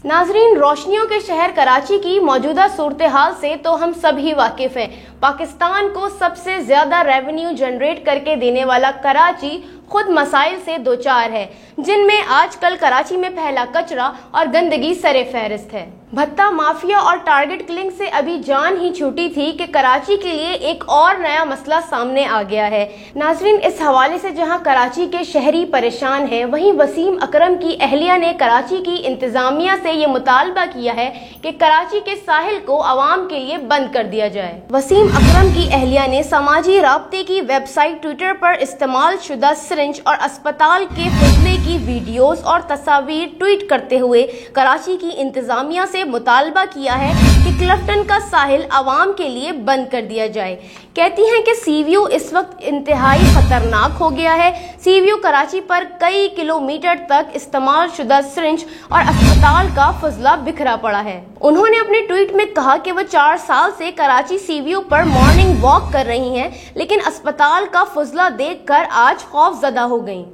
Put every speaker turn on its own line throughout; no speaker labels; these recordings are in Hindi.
नाजरीन, रोशनियों के शहर कराची की मौजूदा सूरत हाल से तो हम सभी वाकिफ हैं। पाकिस्तान को सबसे ज्यादा रेवेन्यू जनरेट करके देने वाला कराची खुद मसाइल से दो चार है, जिनमें आजकल कराची में फैला कचरा और गंदगी सरे फहरिस्त है। भत्ता माफिया और टारगेट किलिंग से अभी जान ही छूटी थी कि कराची के लिए एक और नया मसला सामने आ गया है। नाजरीन, इस हवाले से जहां कराची के शहरी परेशान हैं, वहीं वसीम अकरम की अहलिया ने कराची की इंतजामिया से ये मुतालबा किया है कि कराची के साहिल को आवाम के लिए बंद कर दिया जाए। वसीम अकरम की अहलिया ने समाजी राब्ते की वेबसाइट ट्विटर पर इस्तेमाल शुदा सिरिंज और अस्पताल के फजले की वीडियोस और तस्वीर ट्वीट करते हुए कराची की इंतजामिया से मुतालबा किया है कि क्लिफ्टन का साहिल आवाम के लिए बंद कर दिया जाए। कहती हैं कि सीव्यू इस वक्त इंतहाई खतरनाक हो गया है। सीव्यू कराची पर कई किलोमीटर तक इस्तेमाल शुदा सिरिंज और अस्पताल का फजला बिखरा पड़ा है। उन्होंने अपने ट्वीट में कहा कि वो 4 साल से कराची सीव्यू पर मॉर्निंग वॉक कर रही हैं, लेकिन अस्पताल का फजला देखकर आज खौफजदा हो गईं।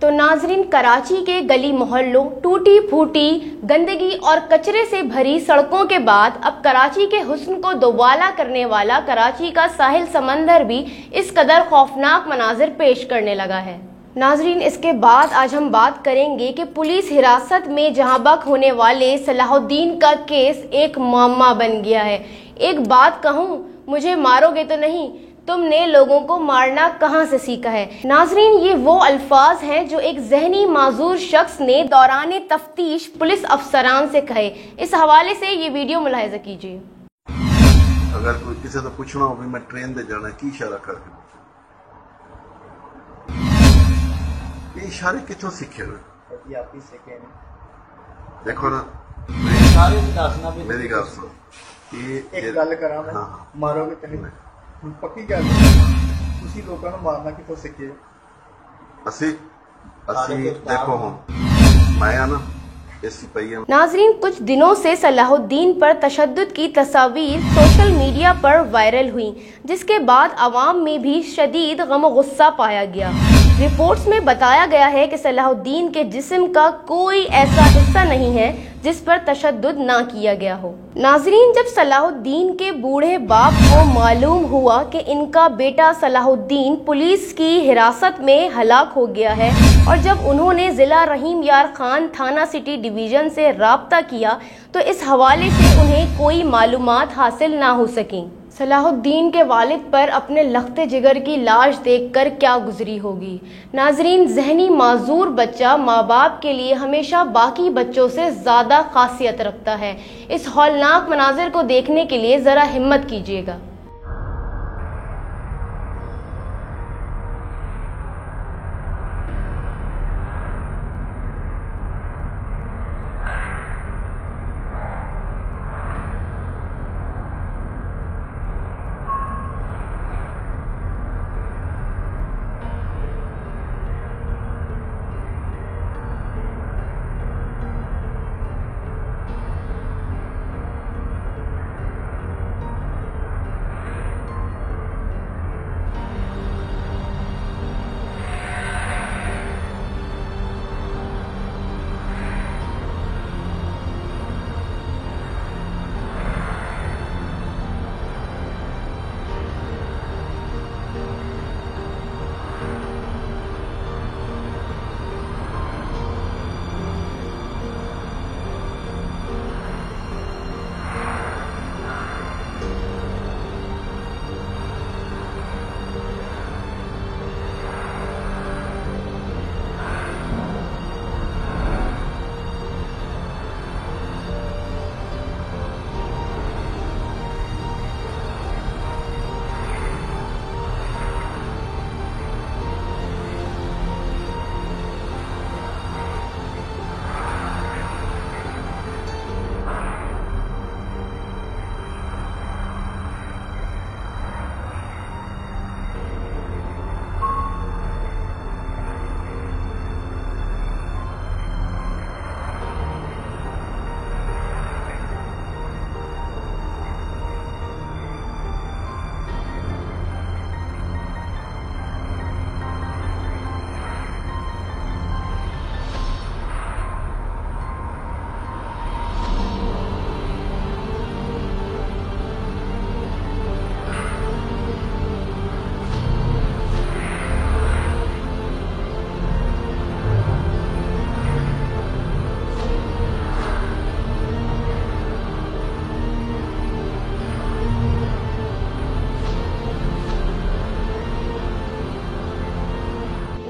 तो नाजरीन, कराची के गली मोहल्लों, टूटी फूटी गंदगी और कचरे से भरी सड़कों के बाद अब कराची के हुस्न को दोबाला करने वाला कराची का साहिल समंदर भी इस कदर खौफनाक मनाजिर पेश करने लगा है। नाजरीन, इसके बाद आज हम बात करेंगे कि पुलिस हिरासत में जहांबक होने वाले सलाहुद्दीन का केस एक मुअम्मा बन गया है। एक बात कहूँ, मुझे मारोगे तो नहीं, तुमने लोगों को मारना कहां से सीखा है। नाजरीन, ये वो अल्फाज हैं जो एक जहनी माजूर शख्स ने दौरान तफ्तीश पुलिस अफसरान से कहे। इस हवाले से ये वीडियो मुलाहिजा कीजिए।
अगर कोई किसी से पूछना हो मैं ट्रेन दे जाना की इशारा करके, ये इशारे कितों सीखे हुए? देखो ना, मेरी गल सुन,
एक गल करा मैं, मारोगे तो नहीं पक्की गल, उसी लोगों ने मारना कितों सीखे?
देखो हम मैं ना
नाजरीन, कुछ दिनों से सलाहुद्दीन पर तशद्दुद की तस्वीर सोशल मीडिया पर वायरल हुई, जिसके बाद आवाम में भी शदीद गम गुस्सा पाया गया। रिपोर्ट्स में बताया गया है कि सलाहुद्दीन के जिस्म का कोई ऐसा हिस्सा नहीं है जिस पर तशद्दुद ना किया गया हो। नाजरीन, जब सलाहुद्दीन के बूढ़े बाप को मालूम हुआ कि इनका बेटा सलाहुद्दीन पुलिस की हिरासत में हलाक हो गया है, और जब उन्होंने जिला रहीम यार खान थाना सिटी डिवीजन से राब्ता किया तो इस हवाले से उन्हें कोई मालूमात हासिल ना हो सकी। सलाहुद्दीन के वालिद पर अपने लख्ते जिगर की लाश देखकर क्या गुजरी होगी। नाजरीन, जहनी माजूर बच्चा माँ बाप के लिए हमेशा बाकी बच्चों से ज़्यादा खासियत रखता है। इस हौलनाक मनाजिर को देखने के लिए ज़रा हिम्मत कीजिएगा।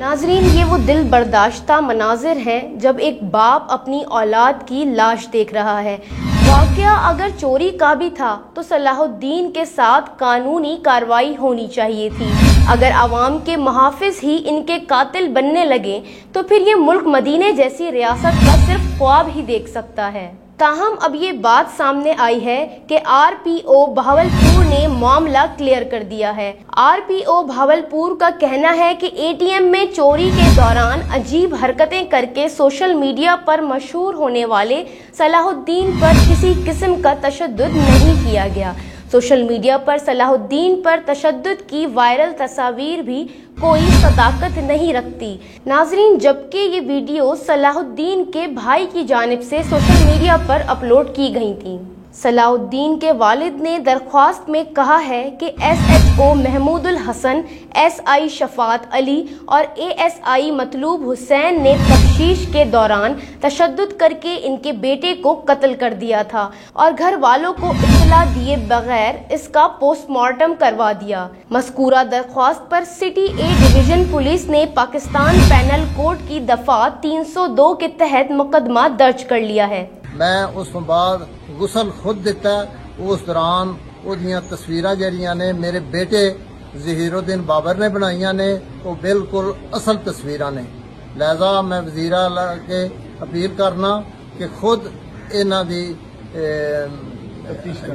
नाजरीन, ये वो दिल बर्दाश्ता मनाजिर हैं जब एक बाप अपनी औलाद की लाश देख रहा है। वाकया अगर चोरी का भी था तो सलाहुद्दीन के साथ कानूनी कार्रवाई होनी चाहिए थी। अगर आवाम के मुहाफिज ही इनके कातिल बनने लगे तो फिर ये मुल्क मदीने जैसी रियासत का सिर्फ ख्वाब ही देख सकता है। ताहम अब ये बात सामने आई है कि आरपीओ भावलपुर ने मामला क्लियर कर दिया है। आरपीओ भावलपुर का कहना है कि एटीएम में चोरी के दौरान अजीब हरकतें करके सोशल मीडिया पर मशहूर होने वाले सलाहुद्दीन पर किसी किस्म का तशद्दुद नहीं किया गया। सोशल मीडिया पर सलाहुद्दीन पर तशद्दुद की वायरल तस्वीर भी कोई सदाकत नहीं रखती। नाजरीन, जबकि ये वीडियो सलाहुद्दीन के भाई की जानिब से सोशल मीडिया पर अपलोड की गई थी। सलाहुद्दीन के वालिद ने दरख्वास्त में कहा है कि एसएचओ महमूदुल हसन, एसआई शफात अली और एएसआई मतलूब हुसैन ने तफ्तीश के दौरान तशद्दुद करके इनके बेटे को कत्ल कर दिया था और घर वालों को इत्तला दिए बगैर इसका पोस्टमार्टम करवा दिया। मज़कूरा दरख्वास्त पर सिटी ए डिवीजन पुलिस ने पाकिस्तान पैनल कोड की दफा 302 के तहत मुकदमा दर्ज कर लिया है।
मैं उस बाद गुसल खुद दिता, उस दौरान उहदियां तस्वीरां जड़ियां ने मेरे बेटे ज़हीरुद्दीन बाबर ने बनाइया ने, वो बिल्कुल असल तस्वीरां ने। लिहाजा मैं वज़ीर आला के अपील करना कि खुद इन्हां दी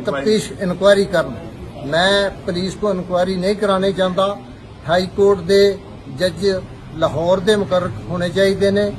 तफ्तीश इंक्वायरी करन। मैं पुलिस को इंक्वायरी नहीं करानी चाहता। हाई कोर्ट दे जज लाहौर दे मुकर्रर होने चाहिए ने,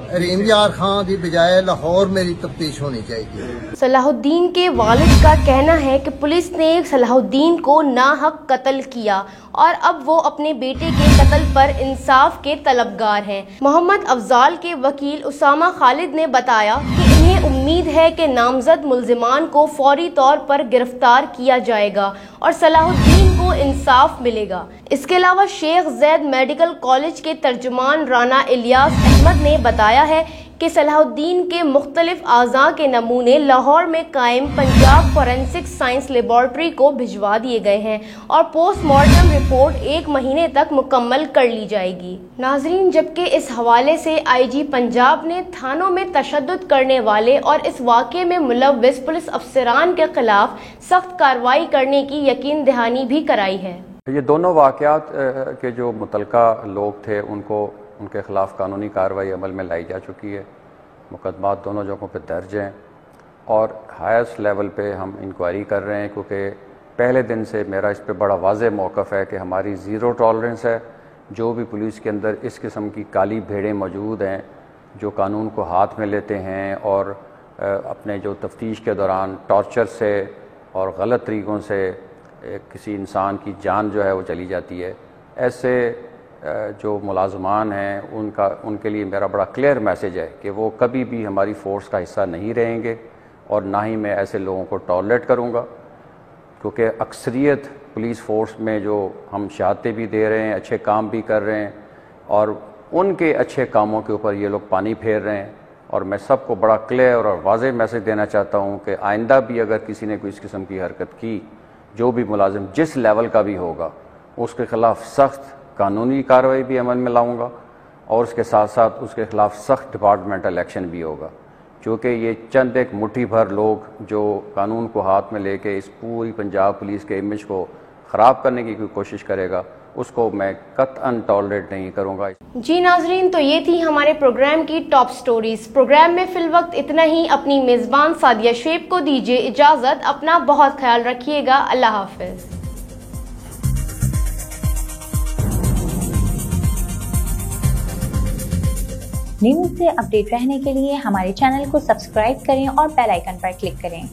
रहीम यार खान की बजाय लाहौर मेरी तफ्तीश होनी चाहिए।
सलाहुद्दीन के वालिद का कहना है कि पुलिस ने सलाहुद्दीन को नाहक कत्ल किया और अब वो अपने बेटे के कत्ल पर इंसाफ के तलबगार हैं। मोहम्मद अफजाल के वकील उसामा खालिद ने बताया कि इन्हें उम्मीद है कि नामजद मुल्जिमान को फौरी तौर पर गिरफ्तार किया जाएगा और सलाहुद्दीन को इंसाफ मिलेगा। इसके अलावा शेख जैद मेडिकल कॉलेज के तर्जुमान राना इलियास अहमद ने बताया है कि सलाहुद्दीन के मुख्तलिफ आज़ा के नमूने लाहौर में कायम पंजाब फॉरेंसिक साइंस लेबॉर्ट्री को भिजवा दिए गए हैं और पोस्टमार्टम रिपोर्ट 1 महीने तक मुकम्मल कर ली जाएगी। नाजरीन, जबकि इस हवाले से आईजी पंजाब ने थानों में तशद्दुद करने वाले और इस वाक़े में मुलव्विस पुलिस अफसरान के खिलाफ सख्त कार्रवाई करने की यकीन दहानी भी कराई है।
ये दोनों वाक़यात के जो मुतलका लोग थे उनके ख़िलाफ़ कानूनी कार्रवाई अमल में लाई जा चुकी है। मुकदमा दोनों जगहों पे दर्ज हैं और हाईएस्ट लेवल पे हम इंक्वायरी कर रहे हैं, क्योंकि पहले दिन से मेरा इस पे बड़ा वाज़ेह मौक़िफ़ है कि हमारी ज़ीरो टॉलरेंस है। जो भी पुलिस के अंदर इस किस्म की काली भेड़ें मौजूद हैं जो कानून को हाथ में लेते हैं और अपने जो तफ्तीश के दौरान टॉर्चर से और गलत तरीक़ों से किसी इंसान की जान जो है वो चली जाती है, ऐसे जो मुलाजमान हैं उनके लिए मेरा बड़ा क्लियर मैसेज है कि वो कभी भी हमारी फ़ोर्स का हिस्सा नहीं रहेंगे और ना ही मैं ऐसे लोगों को टॉलरेट करूँगा, क्योंकि अक्सरियत पुलिस फ़ोर्स में जो हम शहादतें भी दे रहे हैं, अच्छे काम भी कर रहे हैं और उनके अच्छे कामों के ऊपर ये लोग पानी फेर रहे हैं। और मैं सबको बड़ा क्लियर और वाज़ेह मैसेज देना चाहता हूँ कि आइंदा भी अगर किसी ने कोई इस किस्म की हरकत की, जो भी मुलाजिम जिस लेवल का भी होगा, उसके ख़िलाफ़ सख्त कानूनी कार्रवाई भी अमल में लाऊंगा और उसके साथ साथ उसके ख़िलाफ़ सख्त डिपार्टमेंटल एक्शन भी होगा, क्योंकि ये चंद एक मुट्ठी भर लोग जो कानून को हाथ में लेके इस पूरी पंजाब पुलिस के इमेज को ख़राब करने की कोई कोशिश करेगा, उसको मैं कतअन टॉलरेट नहीं करूँगा।
जी नाजरीन, तो ये थी हमारे प्रोग्राम की टॉप स्टोरीज। प्रोग्राम में फ़िलवक्त इतना ही। अपनी मेज़बान सादिया शेब को दीजिए इजाज़त। अपना बहुत ख्याल रखिएगा। अल्लाह हाफ़िज़।
न्यूज़ से अपडेट रहने के लिए हमारे चैनल को सब्सक्राइब करें और बेल आइकन पर क्लिक करें।